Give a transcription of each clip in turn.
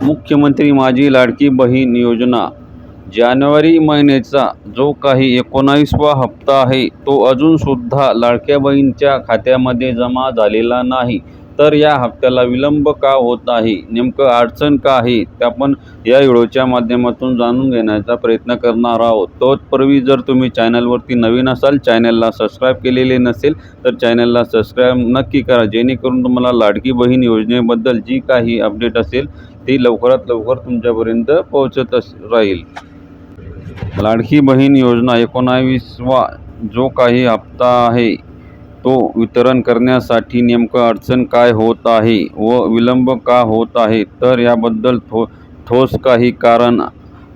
मुख्यमंत्री माझी लाडकी बहीण योजना जानेवारी महिन्याचा जो काही 19वा हप्ता आहे तो अजूनसुद्धा लाडक्या बहिणीच्या खात्यामध्ये जमा झालेला नाही. तर या हप्त्याला विलंब का होत आहे, नेमकं अडचण का आहे, ते आपण या व्हिडिओच्या माध्यमातून जाणून घेण्याचा प्रयत्न करणार आहोत. तत्पूर्वी जर तुम्ही चॅनलवरती नवीन असाल, चॅनलला सबस्क्राईब केलेले नसेल तर चॅनलला सबस्क्राईब नक्की करा, जेणेकरून तुम्हाला लाडकी बहीण योजनेबद्दल जी काही अपडेट असेल ती लवकरात लवकर तुमच्यापर्यंत पोहोचत राहील. लाडकी बहीण योजना 19वा जो काही हप्ता आहे तो वितरण करण्यासाठी नेमकं अडचण काय होत आहे व विलंब का होत आहे, तर याबद्दल ठोस काही कारण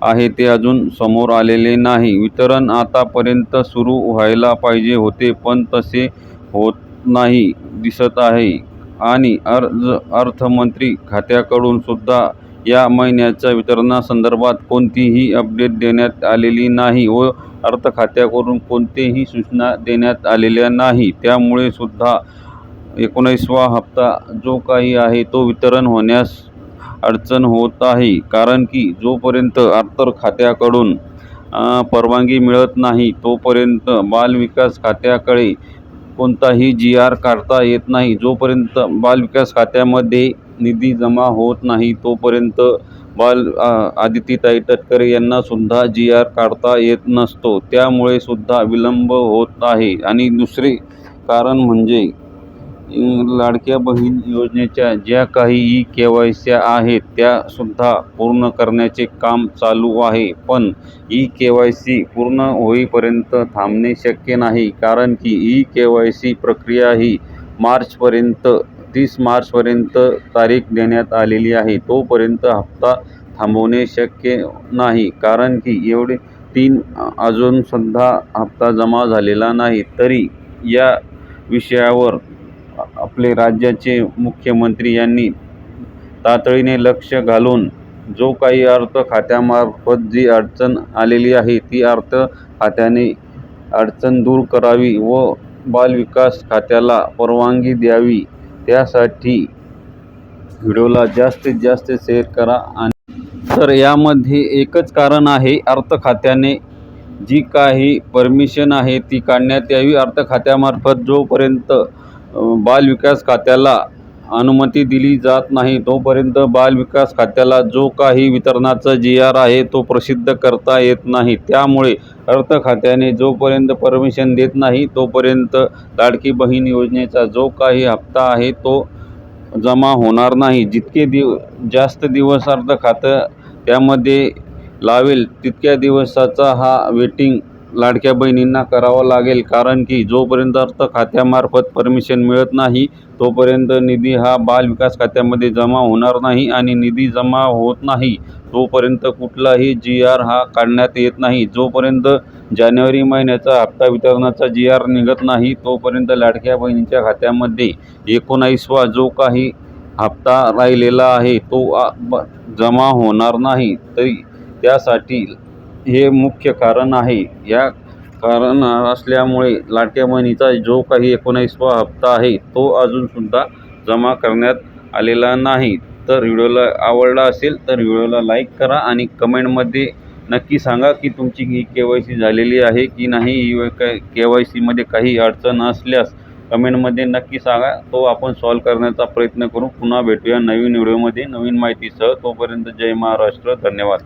आहे ते अजून समोर आलेले नाही. वितरण आतापर्यंत सुरू व्हायला पाहिजे होते पण तसे होत नाही दिसत आहे आणि अर्थमंत्री खात्याकडून सुद्धा या महिन्याच्या वितरणासंदर्भात कोणतीही अपडेट देण्यात आलेली नाही व अर्थ खात्याकडून कोणतीही सूचना देण्यात आलेल्या नाही. त्यामुळे सुद्धा 19वा हप्ता जो काही आहे तो वितरण होण्यास अडचण होत आहे. कारण की जोपर्यंत अर्थ खात्याकडून परवानगी मिळत नाही तोपर्यंत बालविकास खात्याकडे कोणताही GR काढता येत नाही. जोपर्यंत बालविकास खात्यामध्ये निधी जमा होत नाही तोपर्यंत आदितीताई तटकरे यांना सुद्धा GR काढता येत नसतो. त्यामुळे सुद्धा विलंब होत आहे. आणि दुसरे कारण म्हणजे लाडक्या बहीण योजनेच्या ज्या काही KYC आहेत त्या सुद्धा पूर्ण करण्याचे काम चालू आहे. पण KYC पूर्ण होईपर्यंत थांबणे शक्य नाही, कारण की KYC प्रक्रिया ही 30 मार्चपर्यंत तारीख देण्यात आलेली आहे. तोपर्यंत हप्ता थांबवणे शक्य नाही, कारण की एवढे 3 अजूनसुद्धा हप्ता जमा झालेला नाही. तरी या विषयावर आपले राज्याचे मुख्यमंत्री यांनी तातडीने लक्ष घालून जो काही अर्थ खात्यामार्फत जी अडचण आलेली आहे ती अर्थ खात्याने अडचण दूर करावी व बालविकास खात्याला परवानगी द्यावी. त्यासाठी व्हिडिओला जास्तीत जास्त शेअर करा. तर यामध्ये एकच कारण आहे, अर्थ खात्याने जी काही परमिशन आहे ती काढण्यात यावी. अर्थ खात्यामार्फत जोपर्यंत बालविकास खात्याला अनुमती दिली जात नाही तोपर्यंत बालविकास खात्याला जो काही वितरणाचा GR आहे तो प्रसिद्ध करता येत नाही. त्यामुळे अर्थ खात्याने जोपर्यंत परमिशन देत नाही तोपर्यंत लाडकी बहीण योजनेचा जो काही हप्ता आहे तो जमा होणार नाही. जितके जास्त दिवस अर्थ खातं त्यामध्ये लावेल तितक्या दिवसाचा हा वेटिंग लाडक्या बहिणींना करावा लागेल. कारण की जोपर्यंत अर्थ खात्यामार्फत परमिशन मिळत नाही तोपर्यंत निधी हा बालविकास खात्यामध्ये जमा होणार नाही आणि निधी जमा होत नाही तोपर्यंत कुठलाही GR हा काढण्यात येत नाही. जोपर्यंत जानेवारी महिन्याचा हप्ता वितरणाचा GR निघत नाही तोपर्यंत लाडक्या बहिणींच्या खात्यामध्ये 19वा जो काही हप्ता राहिलेला आहे तो जमा होणार नाही. तरी त्यासाठी हे मुख्य कारण आहे. या कारण असल्यामुळे लाडक्या बहिणीचा जो काही 19वा हप्ता आहे तो अजूनसुद्धा जमा करण्यात आलेला नाही. तर व्हिडिओला आवडला असेल तर व्हिडिओला लाईक करा आणि कमेंटमध्ये नक्की सांगा की तुमची KYC झालेली आहे की नाही. KYC मध्ये काही अडचण असल्यास कमेंटमध्ये नक्की सांगा, तो आपण सॉल्व्ह करण्याचा प्रयत्न करू. पुन्हा भेटूया नवीन व्हिडिओमध्ये नवीन माहितीसह. तोपर्यंत जय महाराष्ट्र. धन्यवाद.